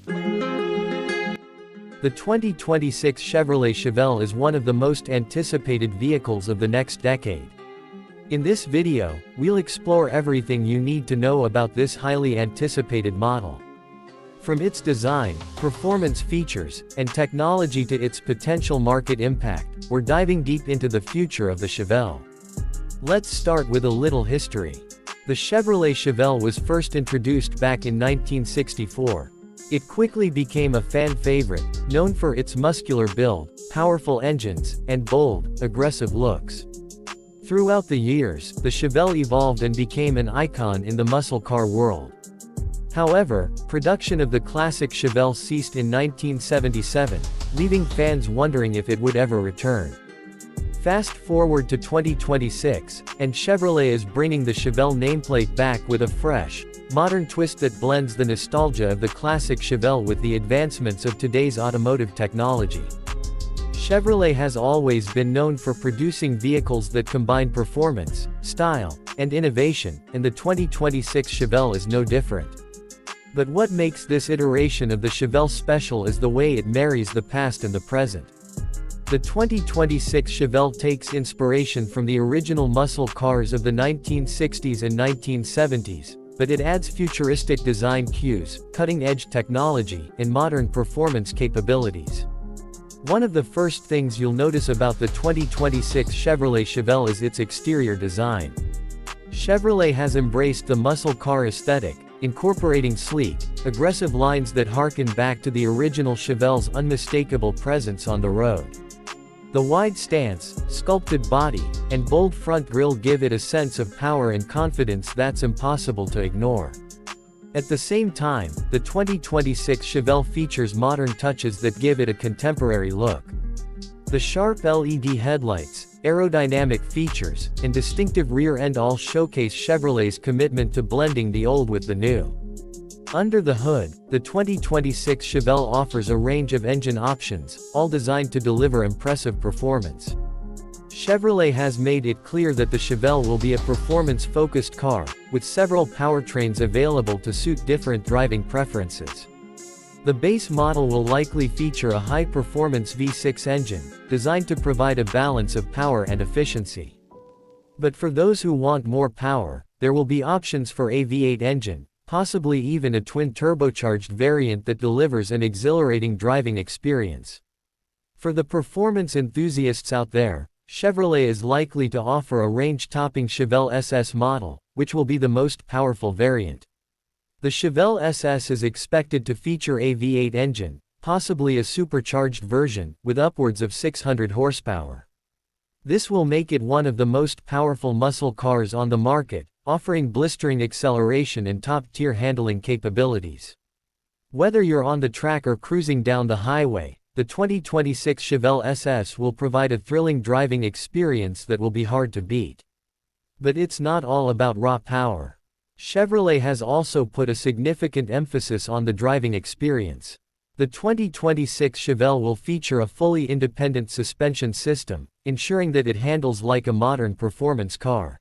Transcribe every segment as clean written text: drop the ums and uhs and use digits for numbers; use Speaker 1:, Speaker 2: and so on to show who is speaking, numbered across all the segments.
Speaker 1: The 2026 Chevrolet Chevelle is one of the most anticipated vehicles of the next decade. In this video, we'll explore everything you need to know about this highly anticipated model. From its design, performance features, and technology to its potential market impact, we're diving deep into the future of the Chevelle. Let's start with a little history. The Chevrolet Chevelle was first introduced back in 1964. It quickly became a fan favorite, known for its muscular build, powerful engines, and bold, aggressive looks. Throughout the years, the Chevelle evolved and became an icon in the muscle car world. However, production of the classic Chevelle ceased in 1977, leaving fans wondering if it would ever return. Fast forward to 2026, and Chevrolet is bringing the Chevelle nameplate back with a fresh, modern twist that blends the nostalgia of the classic Chevelle with the advancements of today's automotive technology. Chevrolet has always been known for producing vehicles that combine performance, style, and innovation, and the 2026 Chevelle is no different. But what makes this iteration of the Chevelle special is the way it marries the past and the present. The 2026 Chevelle takes inspiration from the original muscle cars of the 1960s and 1970s, but it adds futuristic design cues, cutting-edge technology, and modern performance capabilities. One of the first things you'll notice about the 2026 Chevrolet Chevelle is its exterior design. Chevrolet has embraced the muscle car aesthetic, incorporating sleek, aggressive lines that harken back to the original Chevelle's unmistakable presence on the road. The wide stance, sculpted body, and bold front grille give it a sense of power and confidence that's impossible to ignore. At the same time, the 2026 Chevelle features modern touches that give it a contemporary look. The sharp LED headlights, aerodynamic features, and distinctive rear end all showcase Chevrolet's commitment to blending the old with the new. Under the hood, the 2026 Chevelle offers a range of engine options, all designed to deliver impressive performance. Chevrolet has made it clear that the Chevelle will be a performance-focused car, with several powertrains available to suit different driving preferences. The base model will likely feature a high-performance V6 engine, designed to provide a balance of power and efficiency. But for those who want more power, there will be options for a V8 engine, possibly even a twin-turbocharged variant that delivers an exhilarating driving experience. For the performance enthusiasts out there, Chevrolet is likely to offer a range-topping Chevelle SS model, which will be the most powerful variant. The Chevelle SS is expected to feature a V8 engine, possibly a supercharged version, with upwards of 600 horsepower. This will make it one of the most powerful muscle cars on the market, offering blistering acceleration and top-tier handling capabilities. Whether you're on the track or cruising down the highway, the 2026 Chevelle SS will provide a thrilling driving experience that will be hard to beat. But it's not all about raw power. Chevrolet has also put a significant emphasis on the driving experience. The 2026 Chevelle will feature a fully independent suspension system, ensuring that it handles like a modern performance car.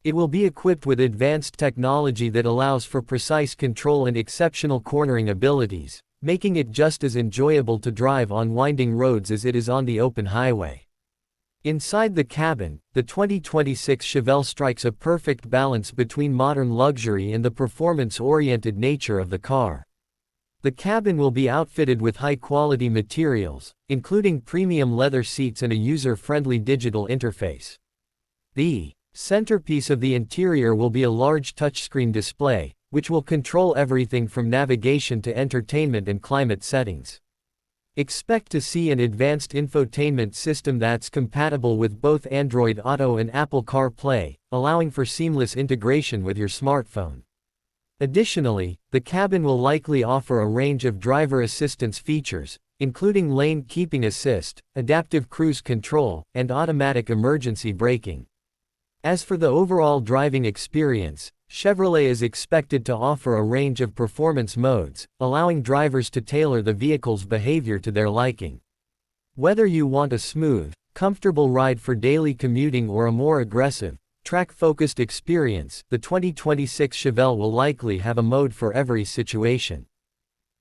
Speaker 1: It will be equipped with advanced technology that allows for precise control and exceptional cornering abilities, making it just as enjoyable to drive on winding roads as it is on the open highway. Inside the cabin, the 2026 Chevelle strikes a perfect balance between modern luxury and the performance-oriented nature of the car. The cabin will be outfitted with high-quality materials, including premium leather seats and a user-friendly digital interface. The centerpiece of the interior will be a large touchscreen display, which will control everything from navigation to entertainment and climate settings. Expect to see an advanced infotainment system that's compatible with both Android Auto and Apple CarPlay, allowing for seamless integration with your smartphone. Additionally, the cabin will likely offer a range of driver assistance features, including lane keeping assist, adaptive cruise control, and automatic emergency braking. As for the overall driving experience, Chevrolet is expected to offer a range of performance modes, allowing drivers to tailor the vehicle's behavior to their liking. Whether you want a smooth, comfortable ride for daily commuting or a more aggressive, track-focused experience, the 2026 Chevelle will likely have a mode for every situation.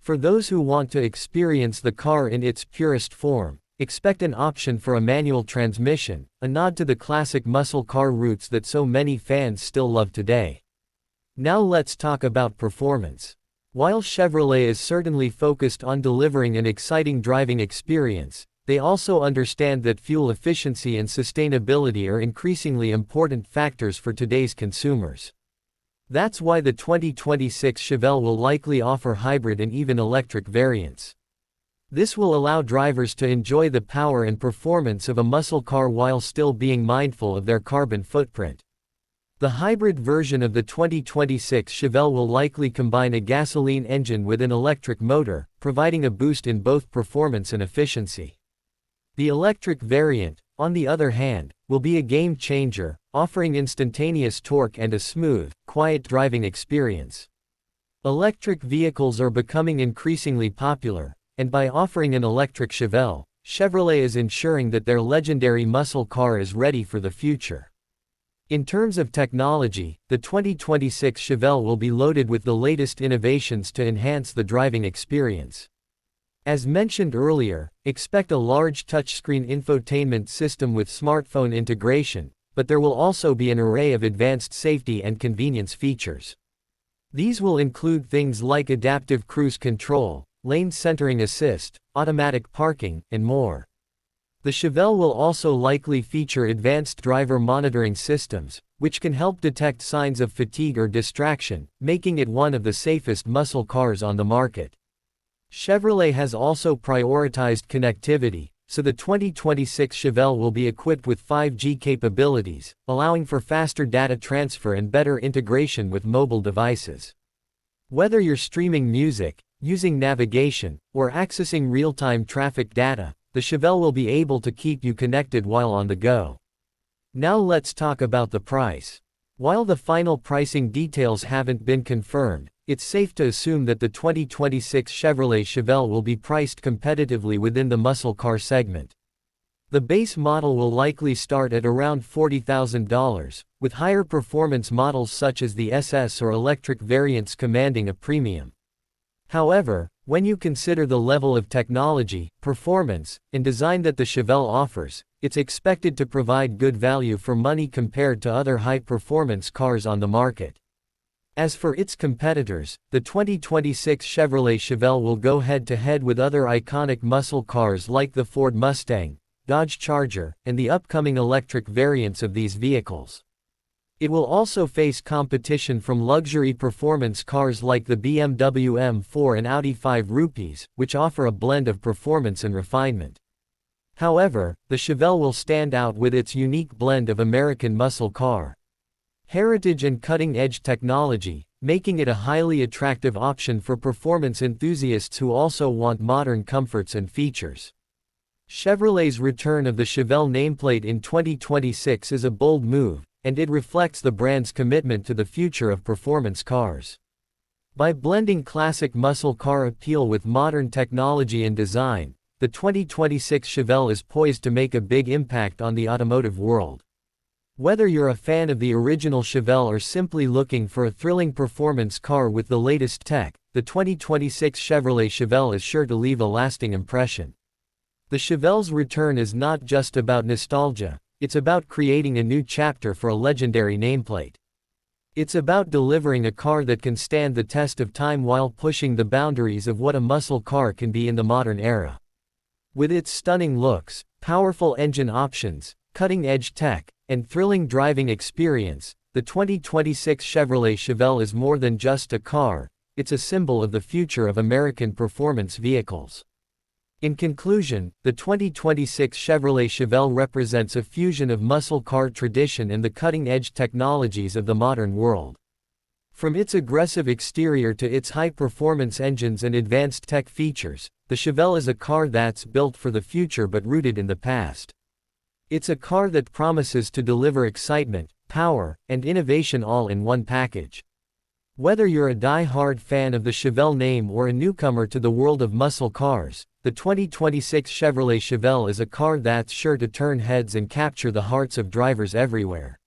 Speaker 1: For those who want to experience the car in its purest form, expect an option for a manual transmission, a nod to the classic muscle car roots that so many fans still love today. Now let's talk about performance. While Chevrolet is certainly focused on delivering an exciting driving experience, they also understand that fuel efficiency and sustainability are increasingly important factors for today's consumers. That's why the 2026 Chevelle will likely offer hybrid and even electric variants. This will allow drivers to enjoy the power and performance of a muscle car while still being mindful of their carbon footprint. The hybrid version of the 2026 Chevelle will likely combine a gasoline engine with an electric motor, providing a boost in both performance and efficiency. The electric variant, on the other hand, will be a game changer, offering instantaneous torque and a smooth, quiet driving experience. Electric vehicles are becoming increasingly popular, and by offering an electric Chevelle, Chevrolet is ensuring that their legendary muscle car is ready for the future. In terms of technology, the 2026 Chevelle will be loaded with the latest innovations to enhance the driving experience. As mentioned earlier, expect a large touchscreen infotainment system with smartphone integration, but there will also be an array of advanced safety and convenience features. These will include things like adaptive cruise control, lane centering assist, automatic parking, and more. The Chevelle will also likely feature advanced driver monitoring systems, which can help detect signs of fatigue or distraction, making it one of the safest muscle cars on the market. Chevrolet has also prioritized connectivity, so the 2026 Chevelle will be equipped with 5G capabilities, allowing for faster data transfer and better integration with mobile devices. Whether you're streaming music, using navigation, or accessing real-time traffic data, the Chevelle will be able to keep you connected while on the go. Now let's talk about the price. While the final pricing details haven't been confirmed, it's safe to assume that the 2026 Chevrolet Chevelle will be priced competitively within the muscle car segment. The base model will likely start at around $40,000, with higher performance models such as the SS or electric variants commanding a premium. However, when you consider the level of technology, performance, and design that the Chevelle offers, it's expected to provide good value for money compared to other high-performance cars on the market. As for its competitors, the 2026 Chevrolet Chevelle will go head-to-head with other iconic muscle cars like the Ford Mustang, Dodge Charger, and the upcoming electric variants of these vehicles. It will also face competition from luxury performance cars like the BMW M4 and Audi 5 Rupees, which offer a blend of performance and refinement. However, the Chevelle will stand out with its unique blend of American muscle car heritage and cutting-edge technology, making it a highly attractive option for performance enthusiasts who also want modern comforts and features. Chevrolet's return of the Chevelle nameplate in 2026 is a bold move, and it reflects the brand's commitment to the future of performance cars. By blending classic muscle car appeal with modern technology and design, the 2026 Chevelle is poised to make a big impact on the automotive world. Whether you're a fan of the original Chevelle or simply looking for a thrilling performance car with the latest tech, the 2026 Chevrolet Chevelle is sure to leave a lasting impression. The Chevelle's return is not just about nostalgia, it's about creating a new chapter for a legendary nameplate. It's about delivering a car that can stand the test of time while pushing the boundaries of what a muscle car can be in the modern era. With its stunning looks, powerful engine options, cutting-edge tech, and thrilling driving experience, the 2026 Chevrolet Chevelle is more than just a car, it's a symbol of the future of American performance vehicles. In conclusion, the 2026 Chevrolet Chevelle represents a fusion of muscle car tradition and the cutting-edge technologies of the modern world. From its aggressive exterior to its high-performance engines and advanced tech features, the Chevelle is a car that's built for the future but rooted in the past. It's a car that promises to deliver excitement, power, and innovation all in one package. Whether you're a die-hard fan of the Chevelle name or a newcomer to the world of muscle cars, the 2026 Chevrolet Chevelle is a car that's sure to turn heads and capture the hearts of drivers everywhere.